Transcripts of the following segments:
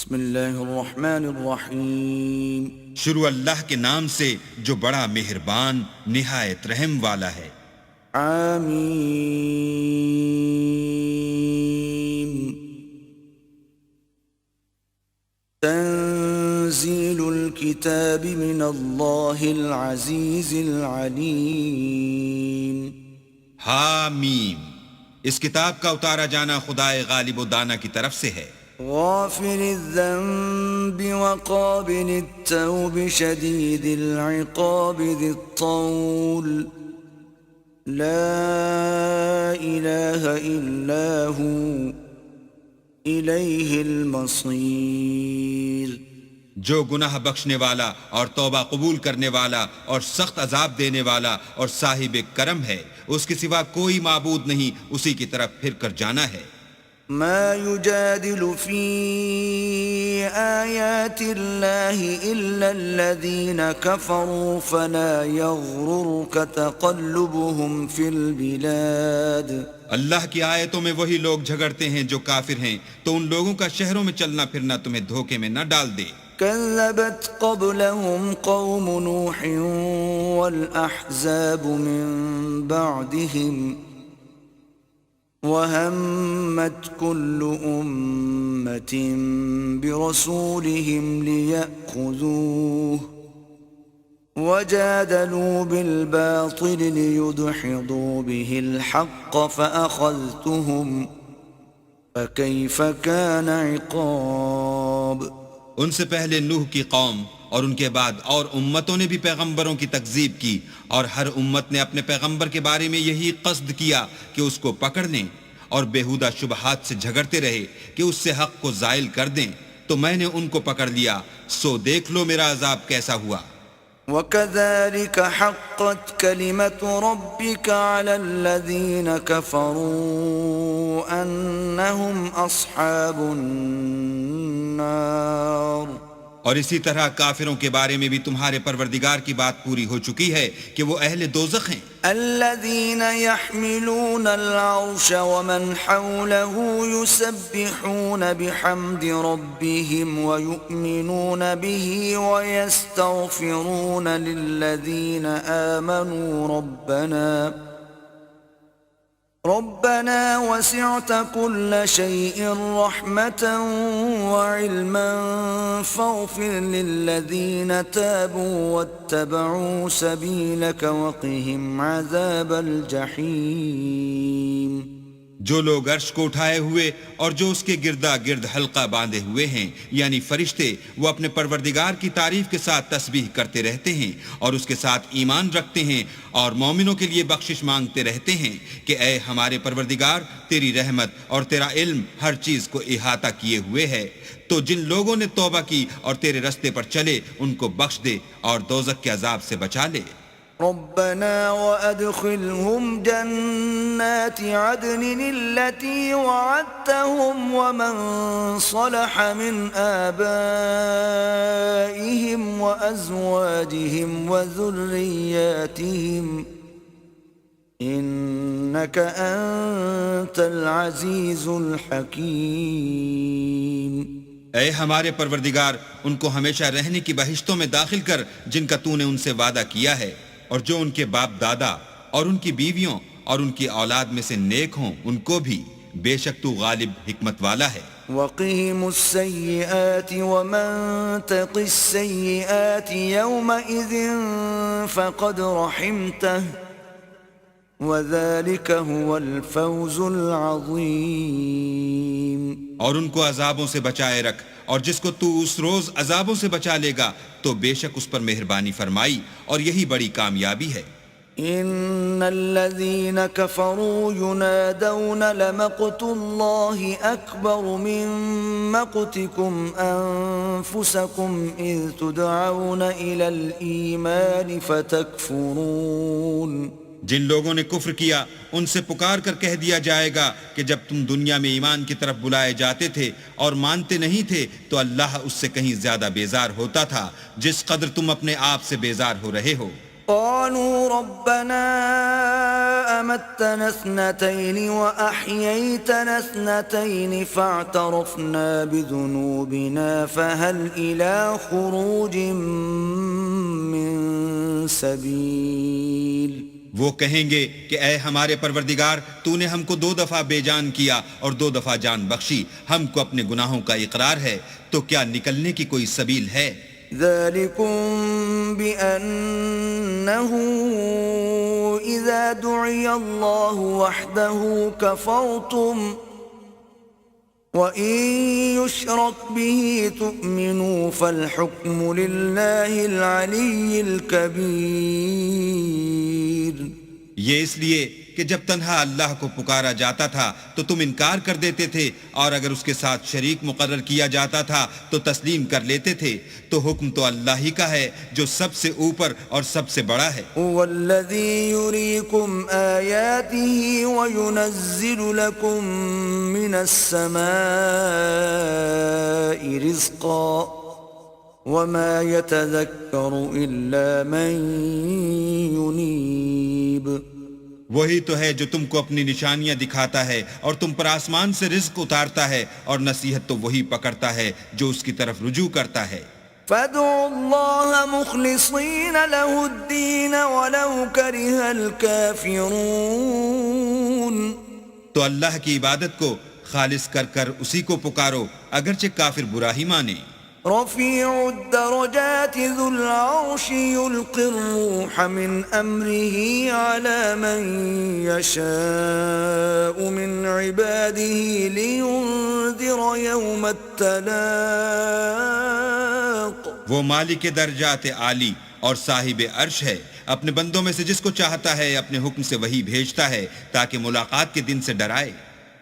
بسم اللہ الرحمن الرحیم. شروع اللہ کے نام سے جو بڑا مہربان نہایت رحم والا ہے. آمین. تنزیل الكتاب من اللہ العزیز العلیم. حامیم. اس کتاب کا اتارا جانا خدائے غالب و دانا کی طرف سے ہے. غافر الذنب وقابل التوب شدید العقاب ذی الطول لا الہ الا ہو الیہ المصیر. جو گناہ بخشنے والا اور توبہ قبول کرنے والا اور سخت عذاب دینے والا اور صاحب کرم ہے، اس کے سوا کوئی معبود نہیں، اسی کی طرف پھر کر جانا ہے. ما يجادل في آيات الله إلا الذين كفروا فلا يغررك تقلبهم في البلاد. اللہ کی آیتوں میں وہی لوگ جھگڑتے ہیں جو کافر ہیں، تو ان لوگوں کا شہروں میں چلنا پھرنا تمہیں دھوکے میں نہ ڈال دے. كذبت قبلهم قوم نوح والأحزاب من بعدهم وَهَمَّتْ كُلُّ أُمَّةٍ بِرَسُولِهِمْ لِيَأْخُذُوهُ وَجَادَلُوا بِالْبَاطِلِ لِيُدْحِضُوا بِهِ الْحَقَّ فَأَخَذْتُهُمْ فَكَيْفَ كَانَ عِقَابِ. ان سے پہلے نوح کی قوم اور ان کے بعد اور امتوں نے بھی پیغمبروں کی تکذیب کی، اور ہر امت نے اپنے پیغمبر کے بارے میں یہی قصد کیا کہ اس کو پکڑ لیں، اور بےہودہ شبہات سے جھگڑتے رہے کہ اس سے حق کو زائل کر دیں، تو میں نے ان کو پکڑ لیا. سو دیکھ لو میرا عذاب کیسا ہوا. وَكَذَلِكَ حَقَّتْ كَلِمَةُ رَبِّكَ عَلَى الَّذِينَ كَفَرُوا أَنَّهُمْ أَصْحَابُ النَّارِ. اور اسی طرح کافروں کے بارے میں بھی تمہارے پروردگار کی بات پوری ہو چکی ہے کہ وہ اہل دوزخ ہیں. الذين يحملون العرش ومن حوله يسبحون بحمد ربهم ويؤمنون به ويستغفرون للذين آمنوا ربنا وسعت كل شيء رحمة وعلما فاغفر للذين تابوا واتبعوا سبيلك وقهم عذاب الجحيم. جو لوگ عرش کو اٹھائے ہوئے اور جو اس کے گردا گرد حلقہ باندھے ہوئے ہیں، یعنی فرشتے، وہ اپنے پروردگار کی تعریف کے ساتھ تسبیح کرتے رہتے ہیں اور اس کے ساتھ ایمان رکھتے ہیں اور مومنوں کے لیے بخشش مانگتے رہتے ہیں کہ اے ہمارے پروردگار، تیری رحمت اور تیرا علم ہر چیز کو احاطہ کیے ہوئے ہے. تو جن لوگوں نے توبہ کی اور تیرے رستے پر چلے ان کو بخش دے اور دوزخ کے عذاب سے بچا لے. ربنا وأدخلهم جنات عدن التي وعدتهم ومن صلح من آبائهم وأزواجهم وذرياتهم إنك أنت العزيز الحكيم. اے ہمارے پروردگار، ان کو ہمیشہ رہنے کی بہشتوں میں داخل کر جن کا تو نے ان سے وعدہ کیا ہے، اور جو ان کے باپ دادا اور ان کی بیویوں اور ان کی اولاد میں سے نیک ہوں ان کو بھی. بے شک تو غالب حکمت والا ہے. وقهم السيئات ومن تق السيئات يومئذ فقد رحمته وذلك هو الفوز العظيم. اور ان کو عذابوں سے بچائے رکھ، اور جس کو تو اس روز عذابوں سے بچا لے گا تو بے شک اس پر مہربانی فرمائی، اور یہی بڑی کامیابی ہے. ان الذين كفروا ينادون لمقت الله اكبر من مقتكم انفسكم اذ تدعون الى الايمان فتكفرون. جن لوگوں نے کفر کیا ان سے پکار کر کہہ دیا جائے گا کہ جب تم دنیا میں ایمان کی طرف بلائے جاتے تھے اور مانتے نہیں تھے تو اللہ اس سے کہیں زیادہ بیزار ہوتا تھا جس قدر تم اپنے آپ سے بیزار ہو رہے ہو. قالوا ربنا أمتنا اثنتين وأحييتنا اثنتين فاعترفنا بذنوبنا فهل إلى خروج من سبيل. وہ کہیں گے کہ اے ہمارے پروردگار، تو نے ہم کو 2 دفعہ بے جان کیا اور 2 دفعہ جان بخشی، ہم کو اپنے گناہوں کا اقرار ہے، تو کیا نکلنے کی کوئی سبیل ہے؟ ذلكم بأنه إذا دعي الله وحده كفرتم وإن يشرك به تؤمنوا فالحكم لله العلي الكبير. یہ اس لیے کہ جب تنہا اللہ کو پکارا جاتا تھا تو تم انکار کر دیتے تھے، اور اگر اس کے ساتھ شریک مقرر کیا جاتا تھا تو تسلیم کر لیتے تھے، تو حکم تو اللہ ہی کا ہے جو سب سے اوپر اور سب سے بڑا ہے. والذي يريكم آياته وينزل لكم من السماء رزقا وما يتذكر إلا من ينيب. وہی تو ہے جو تم کو اپنی نشانیاں دکھاتا ہے اور تم پر آسمان سے رزق اتارتا ہے، اور نصیحت تو وہی پکڑتا ہے جو اس کی طرف رجوع کرتا ہے. فادعوا الله مخلصين له الدين ولو كره الكافرون. تو اللہ کی عبادت کو خالص کر کر اسی کو پکارو اگرچہ کافر برا ہی مانے. رفيع الدرجات ذو العرش يلقي الروح من أمره على من يشاء من عباده لينذر يوم التلاق. وہ مالک درجات عالی اور صاحب عرش ہے، اپنے بندوں میں سے جس کو چاہتا ہے اپنے حکم سے وہی بھیجتا ہے تاکہ ملاقات کے دن سے ڈرائے.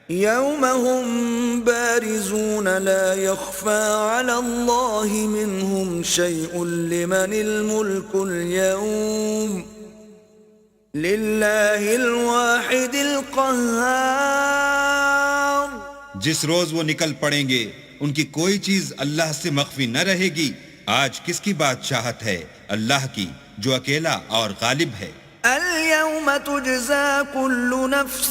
يوم هم بارزون لا يخفى على الله منهم شيء لمن الملك اليوم لله الواحد القهار. جس روز وہ نکل پڑیں گے ان کی کوئی چیز اللہ سے مخفی نہ رہے گی. آج کس کی بادشاہت ہے؟ اللہ کی جو اکیلا اور غالب ہے. اليوم تجزى كل نفس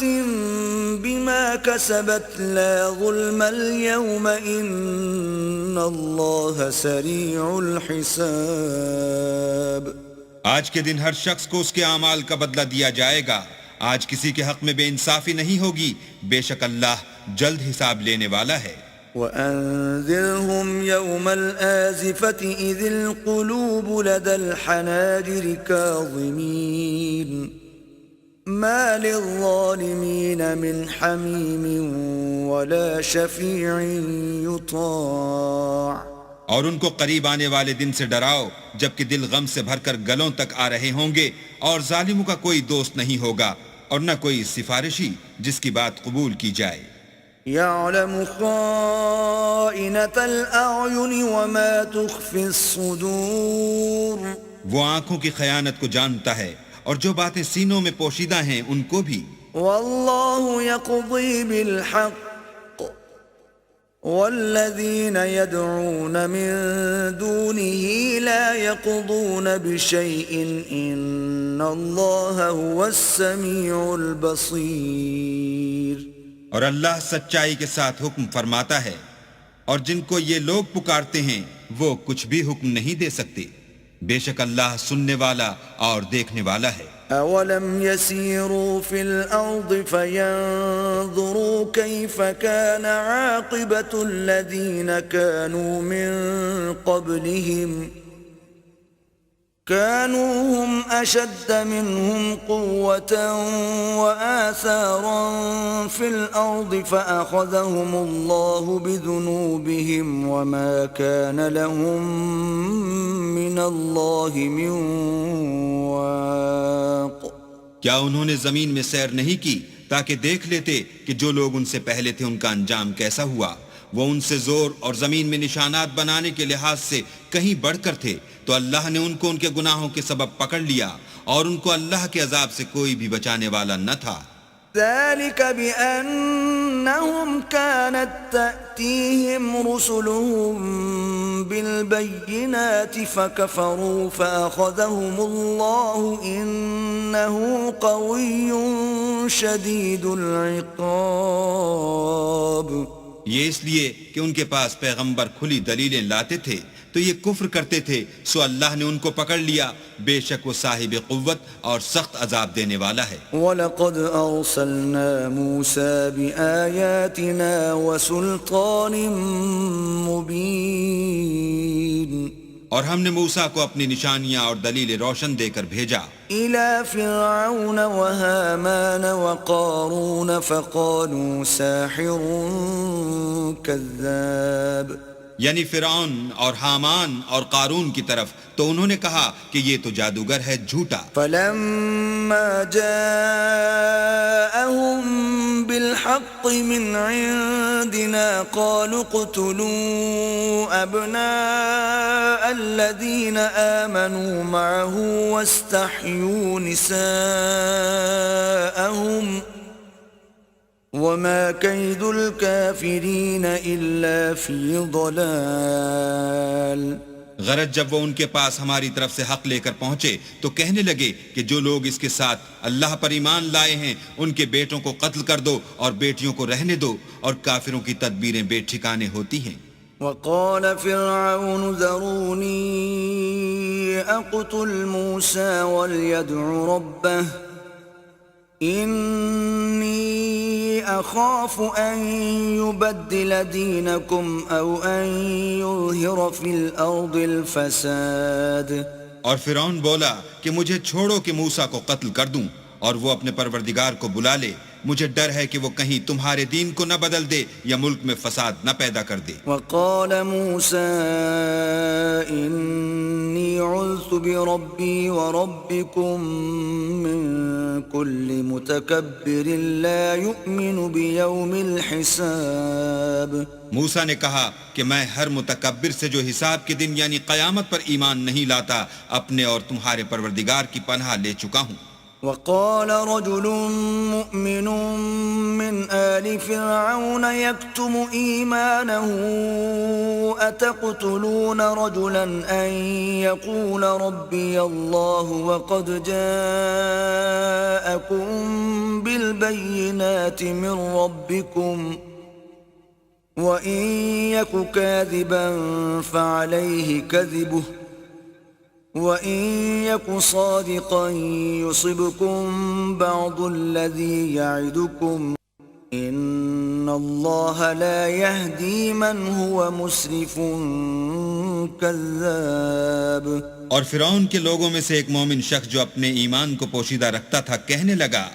بما كسبت لا ظلم اليوم إن الله سريع الحساب. آج کے دن ہر شخص کو اس کے اعمال کا بدلہ دیا جائے گا. آج کسی کے حق میں بے انصافی نہیں ہوگی، بے شک اللہ جلد حساب لینے والا ہے. وأنذرهم يوم الآزفة إذ القلوب لدى الحناجر كاظمين ما للظالمين من حميم ولا شفيع يطاع. اور ان کو قریب آنے والے دن سے ڈراؤ جبکہ دل غم سے بھر کر گلوں تک آ رہے ہوں گے، اور ظالموں کا کوئی دوست نہیں ہوگا اور نہ کوئی سفارشی جس کی بات قبول کی جائے. يعلم خائنة الأعين وما تخفي الصدور. وہ آنکھوں کی خیانت کو جانتا ہے اور جو باتیں سینوں میں پوشیدہ ہیں ان کو بھی. والله يقضي بالحق والذين يدعون من دونه لا يقضون بشيء إن الله هو السميع البصير. اور اللہ سچائی کے ساتھ حکم فرماتا ہے، اور جن کو یہ لوگ پکارتے ہیں وہ کچھ بھی حکم نہیں دے سکتے، بے شک اللہ سننے والا اور دیکھنے والا ہے. أولم يسيروا في الأرض فينظروا كيف كان عاقبة الذين كانوا من قبلهم كانوا هم أشد منهم قوة وآثارا في الأرض فأخذهم الله بذنوبهم وما كان لهم من الله من واق. کیا انہوں نے زمین میں سیر نہیں کی تاکہ دیکھ لیتے کہ جو لوگ ان سے پہلے تھے ان کا انجام کیسا ہوا؟ وہ ان سے زور اور زمین میں نشانات بنانے کے لحاظ سے کہیں بڑھ کر تھے، تو اللہ نے ان کو ان کے گناہوں کے سبب پکڑ لیا، اور ان کو اللہ کے عذاب سے کوئی بھی بچانے والا نہ تھا. ذلك بأنهم كانت تأتيهم رسلهم بالبينات فكفروا فأخذهم الله إنه قوي شديد العقاب. یہ اس لیے کہ ان کے پاس پیغمبر کھلی دلیلیں لاتے تھے تو یہ کفر کرتے تھے، سو اللہ نے ان کو پکڑ لیا، بے شک وہ صاحب قوت اور سخت عذاب دینے والا ہے. وَلَقَدْ أَرْسَلْنَا مُوسَى بِآيَاتِنَا وَسُلْطَانٍ مُبِينٍ. اور ہم نے موسیٰ کو اپنی نشانیاں اور دلیل روشن دے کر بھیجا إِلَى فِرْعَوْنَ وَهَامَانَ وَقَارُونَ فَقَالُوا سَاحِرٌ كَذَّابٌ. یعنی فرعون اور حامان اور قارون کی طرف، تو انہوں نے کہا کہ یہ تو جادوگر ہے، جھوٹا. فَلَمَّا جَاءَهُم بِالْحَقِّ مِنْ عِندِنَا قَالُوا اقْتُلُوا أَبْنَاءَ الَّذِينَ آمَنُوا مَعَهُ وَاسْتَحْيُوا نِسَاءَهُمْ وَمَا كَيْدُ الْكَافِرِينَ إِلَّا فِي ضَلَالٍ. غرض جب وہ ان کے پاس ہماری طرف سے حق لے کر پہنچے تو کہنے لگے کہ جو لوگ اس کے ساتھ اللہ پر ایمان لائے ہیں ان کے بیٹوں کو قتل کر دو اور بیٹیوں کو رہنے دو، اور کافروں کی تدبیریں بے ٹھکانے ہوتی ہیں. وقال فرعون ذروني أقتل موسى وليدع ربه إني أخاف أن يبدل دينكم أو أن يظهر في الأرض الفساد. اور فرعون بولا کہ مجھے چھوڑو کہ موسیٰ کو قتل کر دوں اور وہ اپنے پروردگار کو بلا لے، مجھے ڈر ہے کہ وہ کہیں تمہارے دین کو نہ بدل دے یا ملک میں فساد نہ پیدا کر دے. وقال موسى إني عذت بربي وربكم من كل متكبر لا يؤمن بيوم الحساب. موسیٰ نے کہا کہ میں ہر متکبر سے جو حساب کے دن یعنی قیامت پر ایمان نہیں لاتا اپنے اور تمہارے پروردگار کی پناہ لے چکا ہوں. وقال رجل مؤمن من آل فرعون يكتم إيمانه أتقتلون رجلا أن يقول ربي الله وقد جاءكم بالبينات من ربكم وإن يك كاذبا فعليه كذبه وَإِن يَكُ صَادِقًا يُصِبْكُم بَعْضُ الَّذِي يَعِدُكُمْ إِنَّ اللَّهَ لَا يَهْدِي مَنْ هُوَ مُسْرِفٌ كَذَّابٌ. اور فرعون کے لوگوں میں سے ایک مومن شخص جو اپنے ایمان کو پوشیدہ رکھتا تھا کہنے لگا،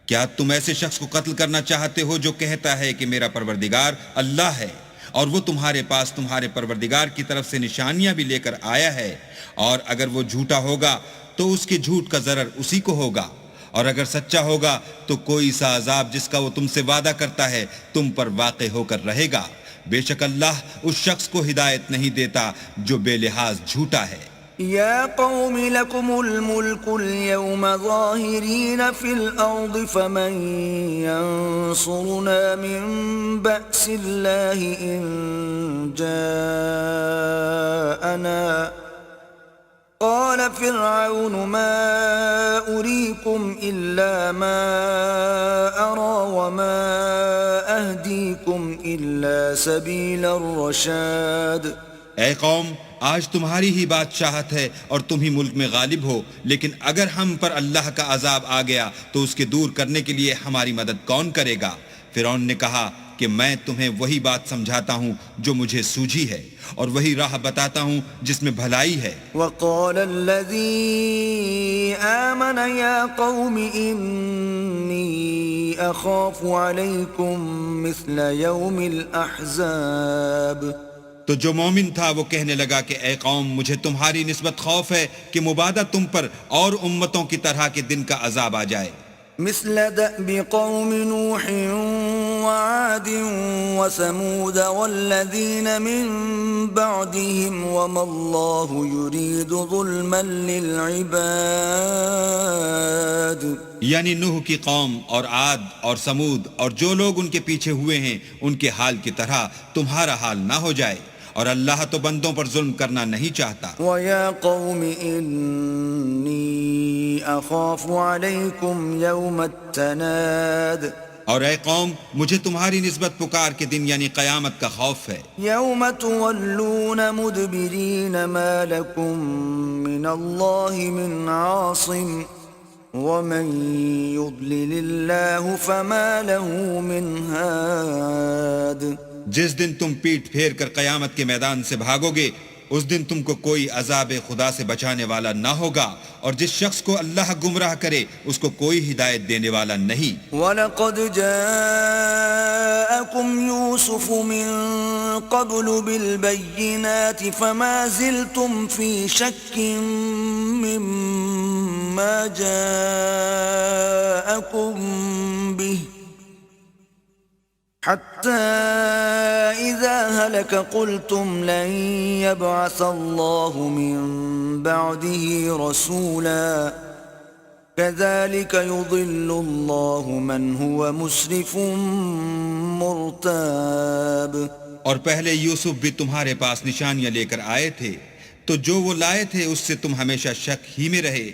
کیا تم ایسے شخص کو قتل کرنا چاہتے ہو جو کہتا ہے کہ میرا پروردگار اللہ ہے اور وہ تمہارے پاس تمہارے پروردگار کی طرف سے نشانیاں بھی لے کر آیا ہے، اور اگر وہ جھوٹا ہوگا تو اس کے جھوٹ کا ضرر اسی کو ہوگا، اور اگر سچا ہوگا تو کوئی سا عذاب جس کا وہ تم سے وعدہ کرتا ہے تم پر واقع ہو کر رہے گا. بے شک اللہ اس شخص کو ہدایت نہیں دیتا جو بے لحاظ جھوٹا ہے. يا قوم لكم الملك اليوم ظاهرين في الأرض فمن ينصرنا من بأس الله إن جاءنا. قال فرعون ما أريكم إلا ما أرى وما أهديكم إلا سبيل الرشاد. اے قوم، آج تمہاری ہی بادشاہت ہے اور تم ہی ملک میں غالب ہو، لیکن اگر ہم پر اللہ کا عذاب آ گیا تو اس کے دور کرنے کے لیے ہماری مدد کون کرے گا؟ فرعون نے کہا کہ میں تمہیں وہی بات سمجھاتا ہوں جو مجھے سوجھی ہے اور وہی راہ بتاتا ہوں جس میں بھلائی ہے. وقال الذي آمن يا قوم إني أخاف عليكم مثل يوم الأحزاب. تو جو مومن تھا وہ کہنے لگا کہ اے قوم، مجھے تمہاری نسبت خوف ہے کہ مبادہ تم پر اور امتوں کی طرح کے دن کا عذاب آ جائے. مثل دأب قوم نوح وعاد وثمود والذين من بعدهم وما الله يريد ظلما للعباد. یعنی نوح کی قوم اور عاد اور سمود اور جو لوگ ان کے پیچھے ہوئے ہیں ان کے حال کی طرح تمہارا حال نہ ہو جائے، اور اللہ تو بندوں پر ظلم کرنا نہیں چاہتا. وَيَا قَوْمِ إِنِّي أَخَافُ عَلَيْكُمْ يَوْمَ التَّنَادِ. اور اے قوم، مجھے تمہاری نسبت پکار کے دن یعنی قیامت کا خوف ہے. يَوْمَ تُوَلُّونَ مُدْبِرِينَ مَا لَكُمْ مِنَ اللَّهِ مِنْ عَاصِمٍ وَمَنْ يُضْلِلِ اللَّهُ فَمَا لَهُ مِنْ هَادٍ. جس دن تم پیٹ پھیر کر قیامت کے میدان سے بھاگو گے، اس دن تم کو کوئی عذاب خدا سے بچانے والا نہ ہوگا، اور جس شخص کو اللہ گمراہ کرے اس کو کوئی ہدایت دینے والا نہیں. وَلَقَدْ جَاءَكُمْ يُوسُفُ مِنْ قَبْلُ بِالْبَيِّنَاتِ فَمَا زِلْتُمْ فِي شَكٍّ مِّمَّا جَاءَكُمْ بِهِ حتى إذا هلك قلتم لن يبعث الله من بعده رسولا كذلك يضل الله من هو مسرف مرتاب. اور پہلے یوسف بھی تمہارے پاس نشانیاں لے کر آئے تھے، تو جو وہ لائے تھے اس سے تم ہمیشہ شک ہی میں رہے،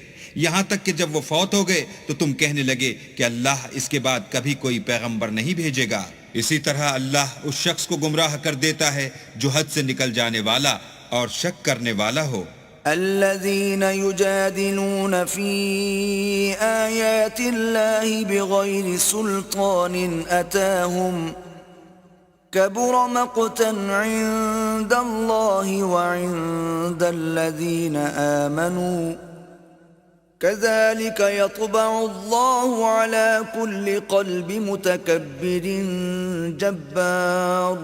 یہاں تک کہ جب وہ فوت ہو گئے تو تم کہنے لگے کہ اللہ اس کے بعد کبھی کوئی پیغمبر نہیں بھیجے گا. اسی طرح اللہ اس شخص کو گمراہ کر دیتا ہے جو حد سے نکل جانے والا اور شک کرنے والا ہو. الذين يجادلون في آيات الله بغير سلطان أتاهم كبر مقتا عند الله وعند الذين آمنوا كذلك يطبع الله على كل قلب متكبر جبار.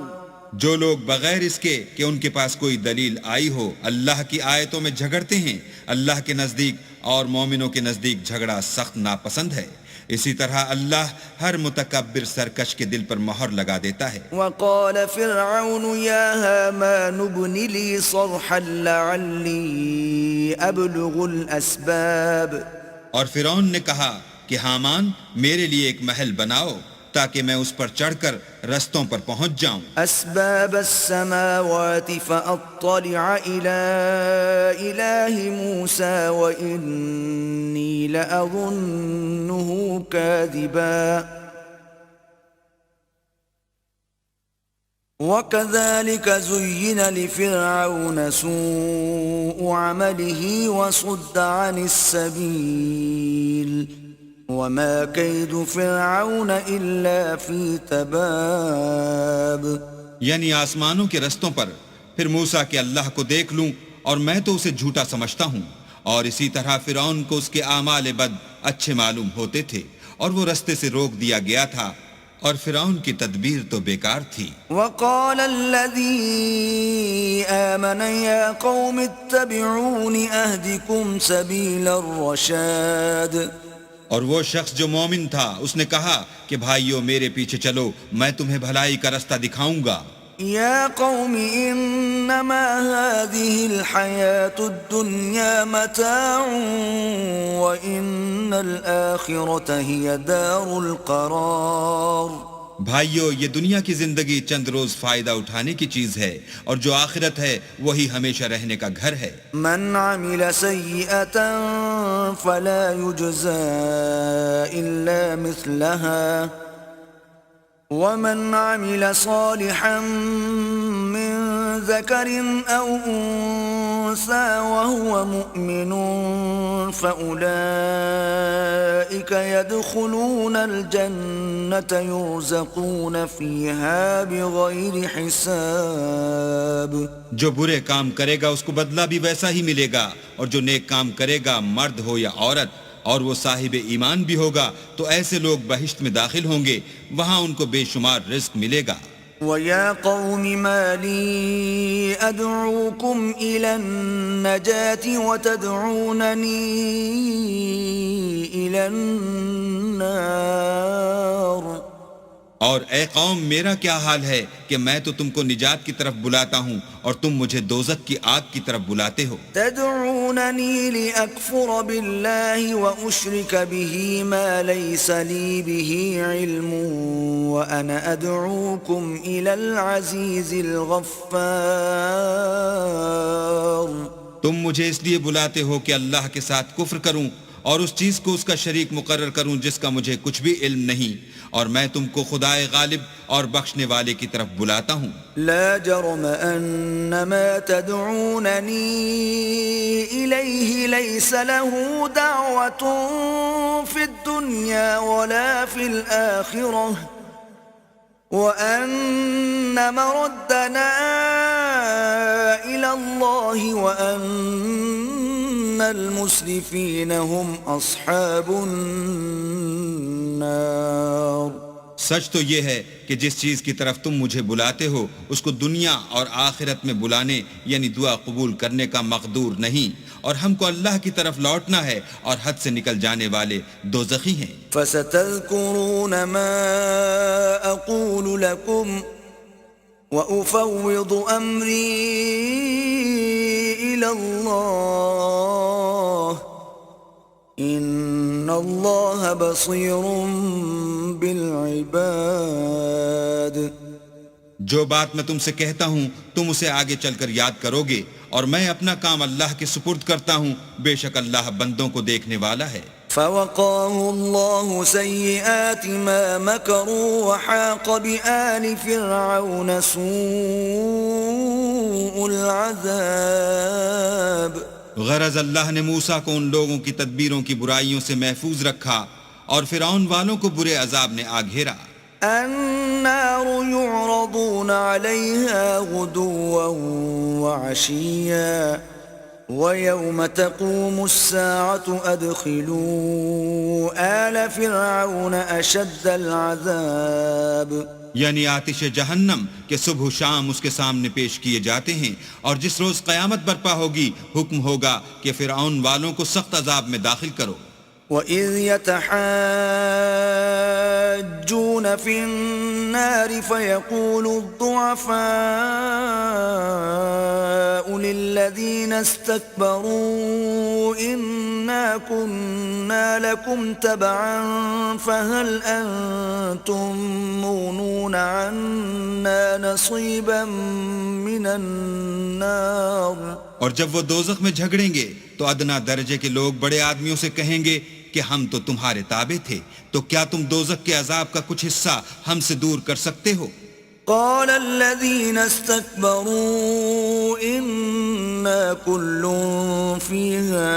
جو لوگ بغیر اس کے کہ ان کے پاس کوئی دلیل آئی ہو اللہ کی آیتوں میں جھگڑتے ہیں، اللہ کے نزدیک اور مومنوں کے نزدیک جھگڑا سخت ناپسند ہے. اسی طرح اللہ ہر متکبر سرکش کے دل پر مہر لگا دیتا ہے. وقال فرعون يا هامان ابن لي صرحا لعلي ابلغ الاسباب. اور فرعون نے کہا کہ حامان میرے لیے ایک محل بناؤ تاکہ میں اس پر چڑھ کر رستوں پر پہنچ جاؤں. اسباب السماوات فاطلع الى اله موسى واني لاظنه كاذبا وكذلك زين لفرعون سوء عمله وصد عن السبيل وما كيد فرعون الا في تباب. یعنی آسمانوں کے رستوں پر پھر موسیٰ کہ اللہ کو دیکھ لوں اور میں تو اسے جھوٹا سمجھتا ہوں، اور اسی طرح فرعون کو اس کے اعمال بد اچھے معلوم ہوتے تھے اور وہ رستے سے روک دیا گیا تھا، اور فرعون کی تدبیر تو بیکار تھی. وقال الذي آمن يا قوم اتبعون اهدكم سبيل الرشاد. اور وہ شخص جو مومن تھا اس نے کہا کہ بھائیو میرے پیچھے چلو، میں تمہیں بھلائی کا رستہ دکھاؤں گا. يا قوم انما هذه الحياة الدنيا متاع وان الآخرة هي دار القرار. بھائیو یہ دنیا کی زندگی چند روز فائدہ اٹھانے کی چیز ہے، اور جو آخرت ہے وہی ہمیشہ رہنے کا گھر ہے. من عمل سيئة فلا يجزى إلا مثلها ومن عمل صالحا من ذكر أو أنثى وهو مؤمن فأولئك يدخلون الجنة يرزقون فيها بغير حساب. جو برے کام کرے گا اس کو بدلہ بھی ویسا ہی ملے گا، اور جو نیک کام کرے گا مرد ہو یا عورت اور وہ صاحب ایمان بھی ہوگا تو ایسے لوگ بہشت میں داخل ہوں گے، وہاں ان کو بے شمار رزق ملے گا. وَيَا قَوْمِ مَا لِي أَدْعُوكُمْ إِلَى النَّجَاةِ وَتَدْعُونَنِي إِلَى النَّارِ اور اے قوم میرا کیا حال ہے کہ میں تو تم کو نجات کی طرف بلاتا ہوں اور تم مجھے دوزخ کی آگ کی طرف بلاتے ہو. تدعونني لأكفر بالله وأشرك به ما ليس لي به علم وأنا أدعوكم إلى العزيز الغفار. تم مجھے اس لیے بلاتے ہو کہ اللہ کے ساتھ کفر کروں اور اس چیز کو اس کا شریک مقرر کروں جس کا مجھے کچھ بھی علم نہیں، اور میں تم کو خدائے غالب اور بخشنے والے کی طرف بلاتا ہوں. لا جرم أن ما تدعونني إليه ليس له دعوة في الدنيا ولا في الآخرة وأن مردنا إلى الله وأن المسرفين هم أصحاب النار. سچ تو یہ ہے کہ جس چیز کی طرف تم مجھے بلاتے ہو اس کو دنیا اور آخرت میں بلانے یعنی دعا قبول کرنے کا مقدور نہیں، اور ہم کو اللہ کی طرف لوٹنا ہے اور حد سے نکل جانے والے دوزخی ہیں. فستذكرون ما أقول لكم وأفوض أمري إلى الله إن الله بصير بالعباد. جو بات میں تم سے کہتا ہوں تم اسے آگے چل کر یاد کرو گے، اور میں اپنا کام اللہ کے سپرد کرتا ہوں، بے شک اللہ بندوں کو دیکھنے والا ہے. فوقاه الله سيئات ما مكروا وحاق بآل فرعون سوء العذاب. غرض اللہ نے موسیٰ کو ان لوگوں کی تدبیروں کی برائیوں سے محفوظ رکھا اور فرعون والوں کو برے عذاب نے آ گھیرا. النار يعرضون عليها غدوا وعشيا ويوم تقوم الساعة أدخلوا آل فرعون أشد العذاب. یعنی آتش جہنم کہ صبح و شام اس کے سامنے پیش کیے جاتے ہیں، اور جس روز قیامت برپا ہوگی حکم ہوگا کہ فرعون والوں کو سخت عذاب میں داخل کرو. وَإِذْ يَتَحَاجُّونَ فِي النَّارِ فَيَقُولُ الضُّعَفَاءُ لِلَّذِينَ اسْتَكْبَرُوا إِنَّا كُنَّا لَكُمْ تَبَعًا فَهَلْ أَنْتُمْ مُغْنُونَ عَنَّا نَصِيبًا مِنَ النَّارِ. اور جب وہ دوزخ میں جھگڑیں گے تو ادنا درجے کے لوگ بڑے آدمیوں سے کہیں گے کہ ہم تو تمہارے تابع تھے، تو کیا تم دوزخ کے عذاب کا کچھ حصہ ہم سے دور کر سکتے ہو؟ قال الذين استكبروا إنا كل فيها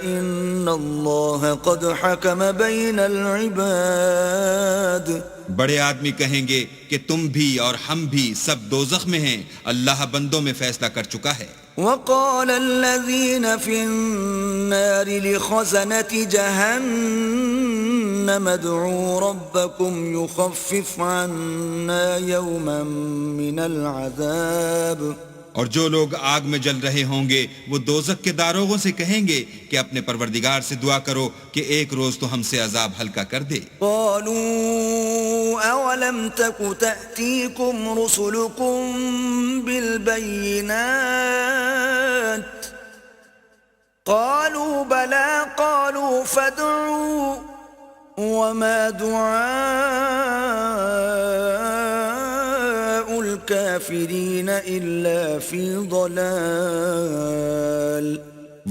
إن الله قد حكم بين العباد. بڑے آدمی کہیں گے کہ تم بھی اور ہم بھی سب دوزخ میں ہیں، اللہ بندوں میں فیصلہ کر چکا ہے. وقال الذين في النار لخزنة جهنم ادعوا ربكم يخفف عنا يوما من العذاب. اور جو لوگ آگ میں جل رہے ہوں گے وہ دوزخ کے داروغوں سے کہیں گے کہ اپنے پروردگار سے دعا کرو کہ ایک روز تو ہم سے عذاب ہلکا کر دے. قالوا اولم تك تأتيكم رسلكم بالبينات قالوا بلى قالوا فادعوا وما دعاء الكافرين إلا في ضلال.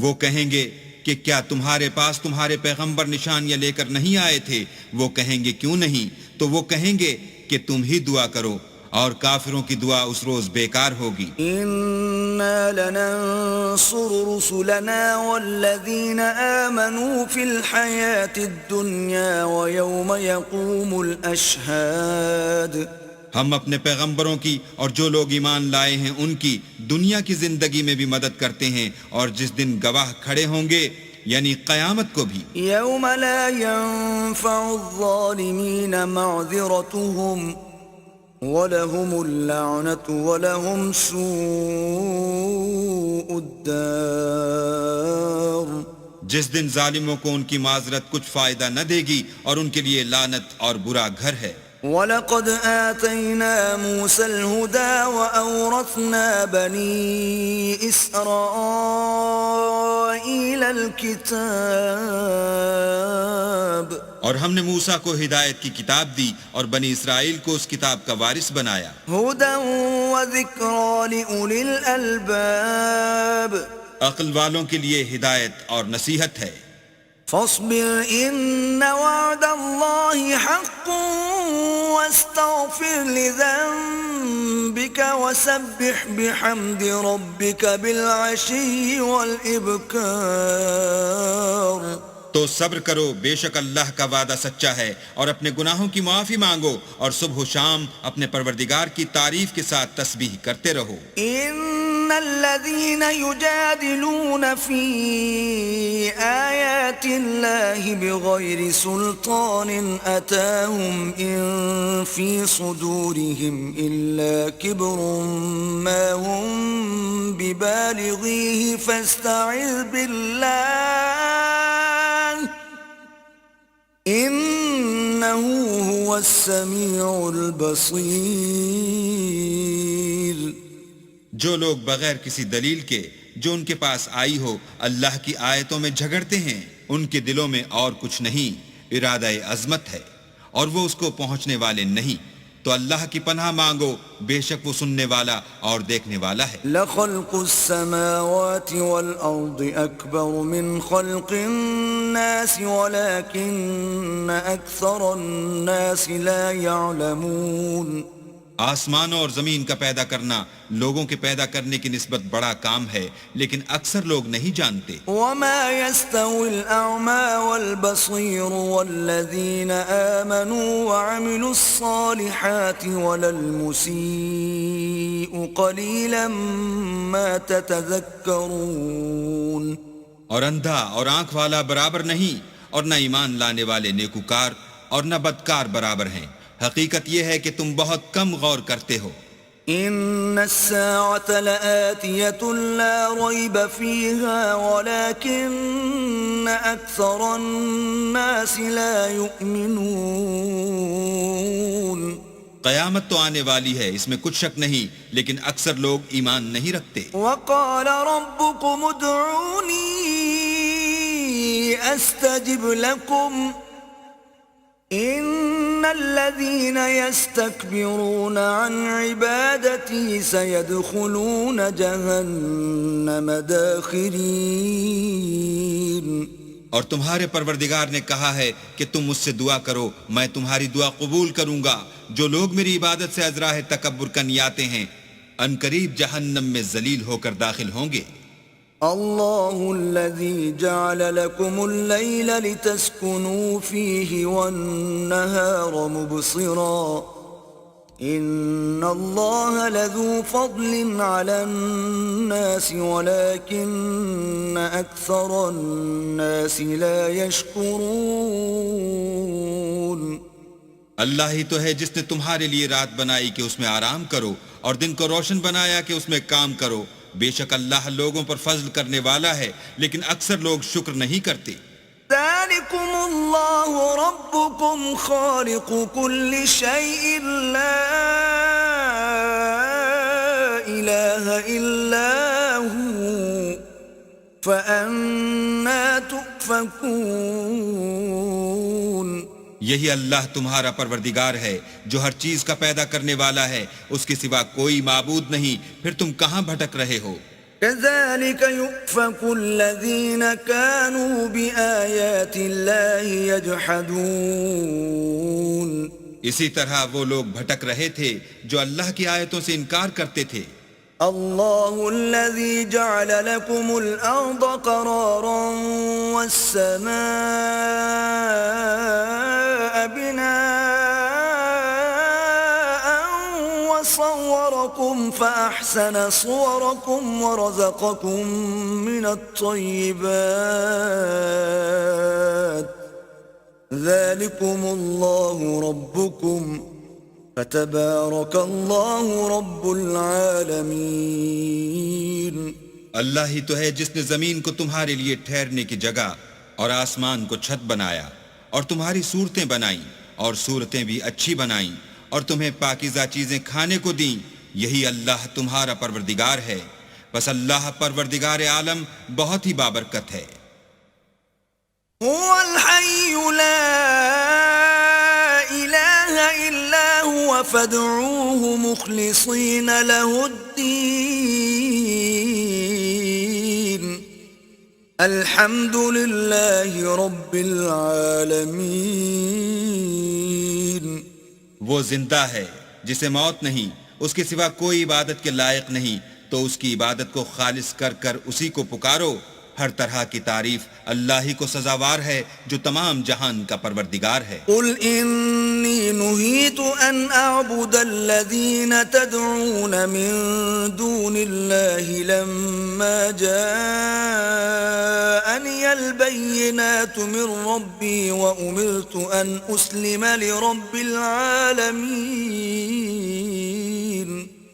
وہ کہیں گے کہ کیا تمہارے پاس تمہارے پیغمبر نشانیاں لے کر نہیں آئے تھے؟ وہ کہیں گے کیوں نہیں؟ تو وہ کہیں گے کہ تم ہی دعا کرو، اور کافروں کی دعا اس روز بیکار ہوگی. إنا لننصر رسلنا والذين آمنوا في الحياة الدنيا ويوم يقوم الأشهاد. ہم اپنے پیغمبروں کی اور جو لوگ ایمان لائے ہیں ان کی دنیا کی زندگی میں بھی مدد کرتے ہیں، اور جس دن گواہ کھڑے ہوں گے یعنی قیامت کو بھی. يوم لا ينفع الظالمين معذرتهم وَلَهُمُ اللَّعْنَةُ وَلَهُمْ سُوءُ الدَّارِ. جس دن ظالموں کو ان کی معذرت کچھ فائدہ نہ دے گی اور ان کے لیے لعنت اور برا گھر ہے. وَلَقَدْ آتَيْنَا مُوسَى الْهُدَى وَأَوْرَثْنَا بَنِي إِسْرَائِيلَ الْكِتَابَ اور ہم نے موسیٰ کو ہدایت کی کتاب دی اور بنی اسرائیل کو اس کتاب کا وارث بنایا. هُدًى وَذِكْرَى لِأُولِي الْأَلْبَابِ عقل والوں کے لیے ہدایت اور نصیحت ہے. فاصبر إن وعد الله حق واستغفر لذنبك وسبح بحمد ربك بالعشي والإبكار. تو صبر کرو، بے شک اللہ کا وعدہ سچا ہے، اور اپنے گناہوں کی معافی مانگو اور صبح و شام اپنے پروردگار کی تعریف کے ساتھ تسبیح کرتے رہو. إن الذين يجادلون في آيات الله بغير سلطان أتاهم إن في صدورهم إلا كبر ما هم ببالغيه فاستعذ بالله إنه هو السميع البصير. جو لوگ بغیر کسی دلیل کے جو ان کے پاس آئی ہو اللہ کی آیتوں میں جھگڑتے ہیں، ان کے دلوں میں اور کچھ نہیں، ارادہ عظمت ہے اور وہ اس کو پہنچنے والے نہیں. تو اللہ کی پناہ مانگو، بے شک وہ سننے والا اور دیکھنے والا ہے. لخلق السماوات والأرض أكبر من خلق الناس ولكن أكثر الناس لا يعلمون. آسمانوں اور زمین کا پیدا کرنا لوگوں کے پیدا کرنے کی نسبت بڑا کام ہے، لیکن اکثر لوگ نہیں جانتے. وما يستوي الأعمى والبصير والذين آمنوا وعملوا الصالحات ولا المسيء قليلا ما تتذكرون. اور اندھا اور آنکھ والا برابر نہیں، اور نہ ایمان لانے والے نیکوکار اور نہ بدکار برابر ہیں. حقیقت یہ ہے کہ تم بہت کم غور کرتے ہو. ان الساعة لآتية لا ريب فيها ولكن أكثر الناس لا يؤمنون. قیامت تو آنے والی ہے، اس میں کچھ شک نہیں، لیکن اکثر لوگ ایمان نہیں رکھتے. وقال ربكم ادعوني استجب لكم ان الذين يستكبرون عن عبادتي سيدخلون جهنم داخرين. اور تمہارے پروردگار نے کہا ہے کہ تم مجھ سے دعا کرو، میں تمہاری دعا قبول کروں گا. جو لوگ میری عبادت سے ازراہ تکبر کرنے آتے ہیں ان قریب جہنم میں ذلیل ہو کر داخل ہوں گے. الله الذي جعل لكم الليل لتسكنوا فيه والنهار مبصرا إن الله لذو فضل على الناس ولكن أكثر الناس لا يشكرون. اللہ ہی تو ہے جس نے تمہارے لیے رات بنائی کہ اس میں آرام کرو اور دن کو روشن بنایا کہ اس میں کام کرو. بے شک اللہ لوگوں پر فضل کرنے والا ہے، لیکن اکثر لوگ شکر نہیں کرتے. ذلكم الله ربكم خالق كل شيء لا إله إلا هو فأنا تؤفكون. یہی اللہ تمہارا پروردگار ہے جو ہر چیز کا پیدا کرنے والا ہے، اس کے سوا کوئی معبود نہیں، پھر تم کہاں بھٹک رہے ہو؟ كذلك يؤفك الذين كانوا بآيات الله يجحدون. اسی طرح وہ لوگ بھٹک رہے تھے جو اللہ کی آیتوں سے انکار کرتے تھے. الله الذي جعل لكم الأرض قرارا والسماء بناء وصوركم فأحسن صوركم ورزقكم من الطيبات ذلكم الله ربكم فتبارك الله رب العالمين. اللہ ہی تو ہے جس نے زمین کو تمہارے لیے ٹھہرنے کی جگہ اور آسمان کو چھت بنایا اور تمہاری صورتیں بنائیں اور صورتیں بھی اچھی بنائیں اور تمہیں پاکیزہ چیزیں کھانے کو دیں، یہی اللہ تمہارا پروردگار ہے، بس اللہ پروردگار عالم بہت ہی بابرکت ہے۔ هو الحي لا إله إلا هو فادعوه مخلصين له الدين الحمد لله رب العالمين۔ وہ زندہ ہے جسے موت نہیں، اس کے سوا کوئی عبادت کے لائق نہیں، تو اس کی عبادت کو خالص کر کر اسی کو پکارو۔ ہر طرح کی تعریف اللہ ہی کو سزاوار ہے جو تمام جہان کا پروردگار ہے۔ قل انی نہیت ان اعبد الذین تدعون من دون اللہ لما جاءنی البینات من ربی وامرت ان اسلم لرب العالمین۔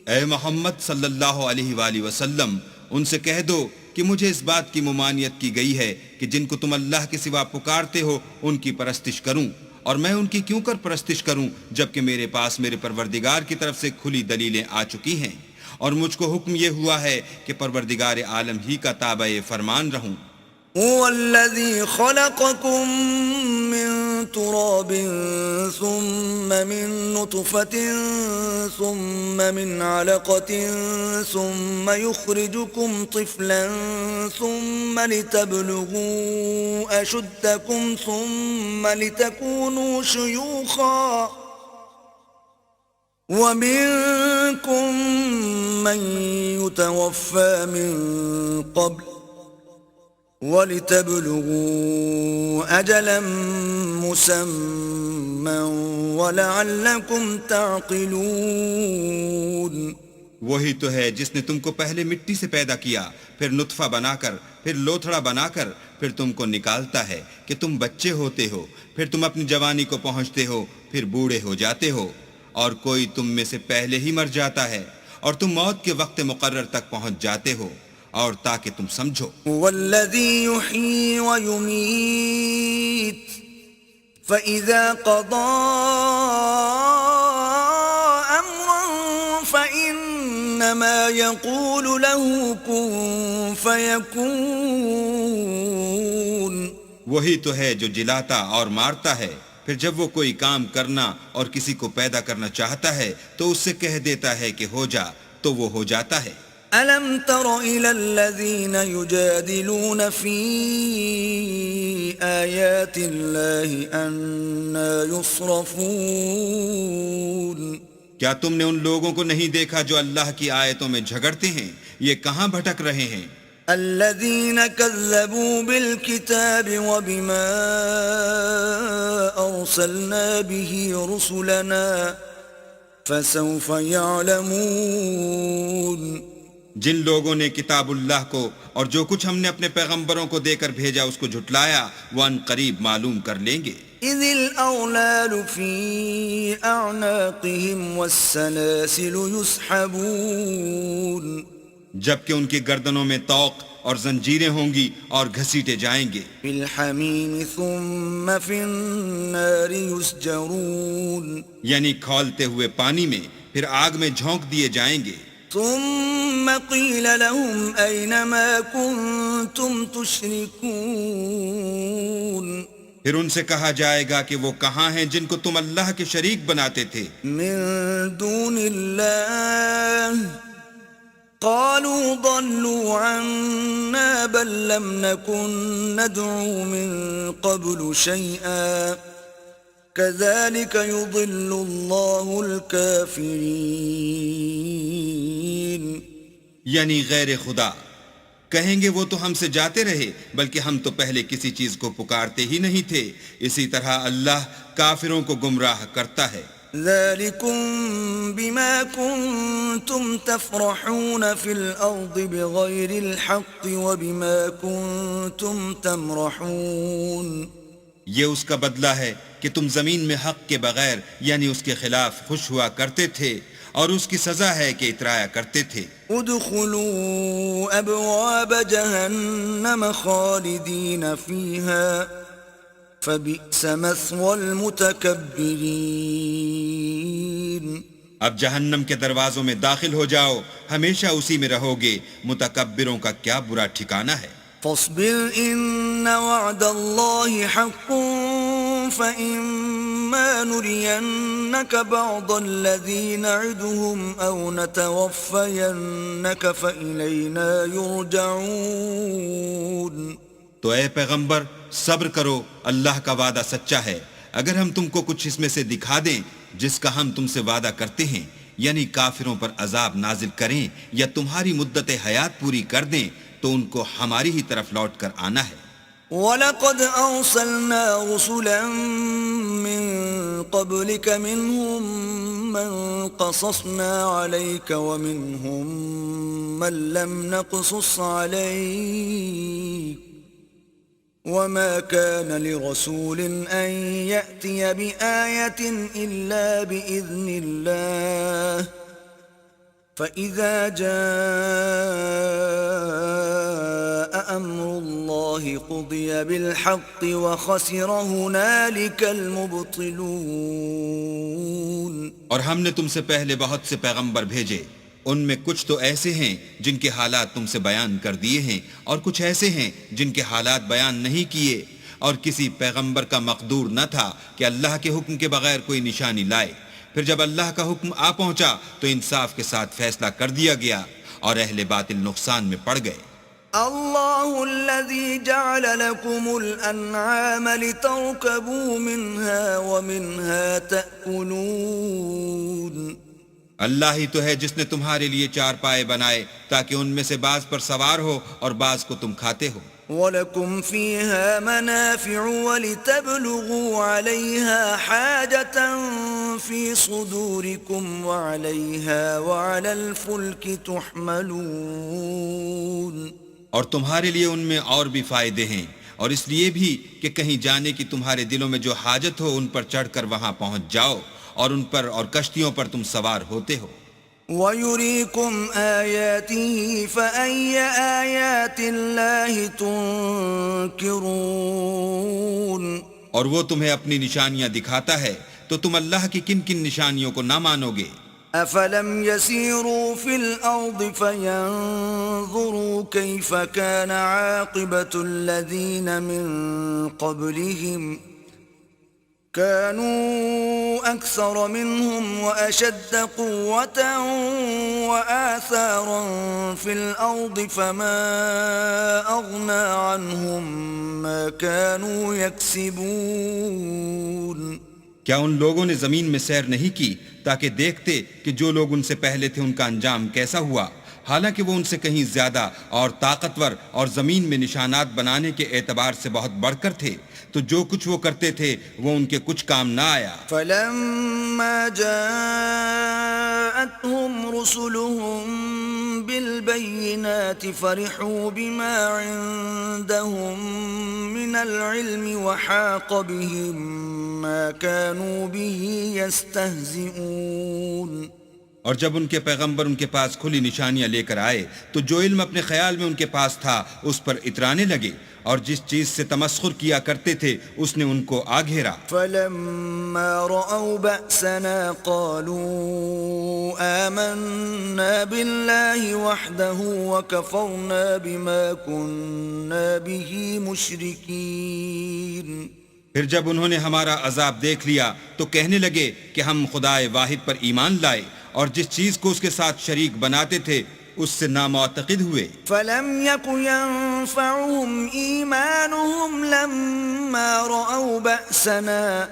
اے محمد صلی اللہ علیہ وآلہ وسلم، ان سے کہہ دو کہ مجھے اس بات کی ممانعت کی گئی ہے کہ جن کو تم اللہ کے سوا پکارتے ہو ان کی پرستش کروں، اور میں ان کی کیوں کر پرستش کروں جبکہ میرے پاس میرے پروردگار کی طرف سے کھلی دلیلیں آ چکی ہیں، اور مجھ کو حکم یہ ہوا ہے کہ پروردگار عالم ہی کا تابع فرمان رہوں۔ هو الذي خلقكم من تراب ثم من نطفة ثم من علقة ثم يخرجكم طفلا ثم لتبلغوا أشدكم ثم لتكونوا شيوخا ومنكم من يتوفى من قبل وَلِتَبْلُغُوا أَجَلًا مُّسَمًّى وَلَعَلَّكُمْ تَعْقِلُونَ۔ وہی تو ہے جس نے تم کو پہلے مٹی سے پیدا کیا، پھر نطفہ بنا کر، پھر لوتھڑا بنا کر، پھر تم کو نکالتا ہے کہ تم بچے ہوتے ہو، پھر تم اپنی جوانی کو پہنچتے ہو، پھر بوڑھے ہو جاتے ہو، اور کوئی تم میں سے پہلے ہی مر جاتا ہے، اور تم موت کے وقت مقرر تک پہنچ جاتے ہو، اور تاکہ تم سمجھو۔ والذی یحیی ویمیت فإذا قضى أمرا فإنما يقول له كن فيكون۔ وہی تو ہے جو جلاتا اور مارتا ہے، پھر جب وہ کوئی کام کرنا اور کسی کو پیدا کرنا چاہتا ہے تو اس سے کہہ دیتا ہے کہ ہو جا، تو وہ ہو جاتا ہے۔ أَلَمْ تَرَ إِلَى الَّذِينَ يُجَادِلُونَ فِي آيَاتِ اللَّهِ أَنَّى يُصْرَفُونَ۔ کیا تم نے ان لوگوں کو نہیں دیکھا جو اللہ کی آیتوں میں جھگڑتے ہیں؟ یہ کہاں بھٹک رہے ہیں؟ الَّذِينَ كَذَّبُوا بِالْكِتَابِ وَبِمَا أَرْسَلْنَا بِهِ رُسُلَنَا فَسَوْفَ يَعْلَمُونَ۔ جن لوگوں نے کتاب اللہ کو اور جو کچھ ہم نے اپنے پیغمبروں کو دے کر بھیجا اس کو جھٹلایا، وہ ان قریب معلوم کر لیں گے۔ اذ الاغلال في اعناقهم والسلاسل يسحبون۔ جبکہ ان کی گردنوں میں طوق اور زنجیریں ہوں گی اور گھسیٹے جائیں گے۔ في الحمیم ثم في النار يسجرون۔ یعنی کھولتے ہوئے پانی میں، پھر آگ میں جھونک دیے جائیں گے۔ ثم قيل لهم أين ما كنتم تشركون۔ پھر ان سے کہا جائے گا کہ وہ کہاں ہیں جن کو تم اللہ کے شریک بناتے تھے؟ من دون اللہ قالوا ضلوا عنا بل لم نكن ندعو من قبل شيئا كذلك يضل الله الكافرين۔ یعنی غیر خدا کہیں گے وہ تو ہم سے جاتے رہے، بلکہ ہم تو پہلے کسی چیز کو پکارتے ہی نہیں تھے، اسی طرح اللہ کافروں کو گمراہ کرتا ہے۔ ذلكم بما كنتم تفرحون في الأرض بغير الحق وبما كنتم تمرحون۔ یہ اس کا بدلہ ہے کہ تم زمین میں حق کے بغیر یعنی اس کے خلاف خوش ہوا کرتے تھے، اور اس کی سزا ہے کہ اترایا کرتے تھے۔ ادخلوا ابواب جہنم خالدین فیہا فبئس مثوى المتكبرين اب جہنم کے دروازوں میں داخل ہو جاؤ، ہمیشہ اسی میں رہو گے، متکبروں کا کیا برا ٹھکانہ ہے۔ فاصبر إن وعد الله حق فإما نرينك بعض الذي نعدهم أو نتوفينك فإلينا يرجعون۔ تو اے پیغمبر صبر کرو، اللہ کا وعدہ سچا ہے، اگر ہم تم کو کچھ اس میں سے دکھا دیں جس کا ہم تم سے وعدہ کرتے ہیں، یعنی کافروں پر عذاب نازل کریں یا تمہاری مدت حیات پوری کر دیں، تو ان کو ہماری ہی طرف لوٹ کر آنا ہے۔ وَلَقَدْ أَرْسَلْنَا رُسُلًا مِّن قَبْلِكَ مِنْهُمْ مَنْ قَصَصْنَا عَلَيْكَ وَمِنْهُمْ مَنْ لَمْ نَقْصُصْ عَلَيْكَ وَمَا كَانَ لِرَسُولٍ أَنْ يَأْتِيَ بِآيَةٍ إِلَّا بِإِذْنِ اللَّهِ فَإِذَا جَاءَ أَمْرُ اللَّهِ قُضِيَ بِالْحَقِّ وَخَسِرَ هُنَالِكَ الْمُبْطِلُونَ۔ اور ہم نے تم سے پہلے بہت سے پیغمبر بھیجے، ان میں کچھ تو ایسے ہیں جن کے حالات تم سے بیان کر دیے ہیں، اور کچھ ایسے ہیں جن کے حالات بیان نہیں کیے، اور کسی پیغمبر کا مقدور نہ تھا کہ اللہ کے حکم کے بغیر کوئی نشانی لائے۔ پھر جب اللہ کا حکم آ پہنچا تو انصاف کے ساتھ فیصلہ کر دیا گیا، اور اہل باطل نقصان میں پڑ گئے۔ اللہ الذي جعل لكم الانعام لتركبوا منها ومنها تأكلون۔ اللہ ہی تو ہے جس نے تمہارے لیے چار پائے بنائے تاکہ ان میں سے بعض پر سوار ہو اور بعض کو تم کھاتے ہو۔ وَلَكُمْ فِيهَا مَنَافِعُ وَلِتَبْلُغُوا عَلَيْهَا حَاجَةً فِي صُدُورِكُمْ وَعَلَيْهَا وَعَلَى الْفُلْكِ تُحْمَلُونَ۔ اور تمہارے لیے ان میں اور بھی فائدے ہیں، اور اس لیے بھی کہ کہیں جانے کی تمہارے دلوں میں جو حاجت ہو ان پر چڑھ کر وہاں پہنچ جاؤ، اور ان پر اور کشتیوں پر تم سوار ہوتے ہو۔ وَيُرِيكُمْ آيَاتِهِ فَأَيَّ آيَاتِ اللَّهِ تُنْكِرُونَ۔ اور وہ تمہیں اپنی نشانیاں دکھاتا ہے تو تم اللہ کی کن کن نشانیوں کو نہ مانو گے؟ أَفَلَمْ يَسِيرُوا فِي الْأَرْضِ فَيَنْظُرُوا كَيْفَ كَانَ عَاقِبَةُ الَّذِينَ مِنْ قَبْلِهِمْ كانوا أكثر منهم وأشد قوة وآثارا في الأرض فما أغنى عنهم ما كانوا يكسبون۔ کیا ان لوگوں نے زمین میں سیر نہیں کی تاکہ دیکھتے کہ جو لوگ ان سے پہلے تھے ان کا انجام کیسا ہوا، حالانکہ وہ ان سے کہیں زیادہ اور طاقتور اور زمین میں نشانات بنانے کے اعتبار سے بہت بڑھ کر تھے، تو جو کچھ وہ کرتے تھے وہ ان کے کچھ کام نہ آیا۔ فَلَمَّا جَاءَتْهُمْ رُسُلُهُم بِالْبَيِّنَاتِ فَرِحُوا بِمَا عِندَهُم مِّنَ الْعِلْمِ وَحَاقَ بِهِم مَّا كَانُوا بِهِ يَسْتَهْزِئُونَ۔ اور جب ان کے پیغمبر ان کے پاس کھلی نشانیاں لے کر آئے تو جو علم اپنے خیال میں ان کے پاس تھا اس پر اترانے لگے، اور جس چیز سے تمسخر کیا کرتے تھے اس نے ان کو آ گھیرا۔ فَلَمَّا رَأَوْا بَأْسَنَا قَالُوا آمَنَّا بِاللَّهِ وَحْدَهُ وَكَفَرْنَا بِمَا كُنَّا بِهِ مُشْرِكِينَ۔ پھر جب انہوں نے ہمارا عذاب دیکھ لیا تو کہنے لگے کہ ہم خدائے واحد پر ایمان لائے اور جس چیز کو اس کے ساتھ شریک بناتے تھے اس سے نامعتقد ہوئے۔ فَلَمْ يَكُ يَنفَعُهُمْ إِيمَانُهُمْ لَمَّا رَأَوْا بَأْسَنَا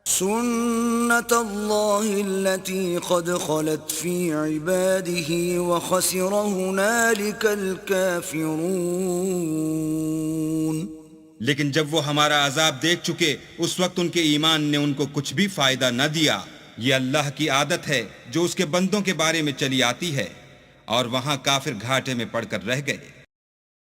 سُنَّةَ اللَّهِ الَّتِي قَدْ خَلَتْ فِي عِبَادِهِ وَخَسِرَ هُنَالِكَ الْكَافِرُونَ۔ لیکن جب وہ ہمارا عذاب دیکھ چکے اس وقت ان کے ایمان نے ان کو کچھ بھی فائدہ نہ دیا۔ یہ اللہ کی عادت ہے جو اس کے بندوں کے بارے میں چلی آتی ہے، اور وہاں کافر گھاٹے میں پڑ کر رہ گئے۔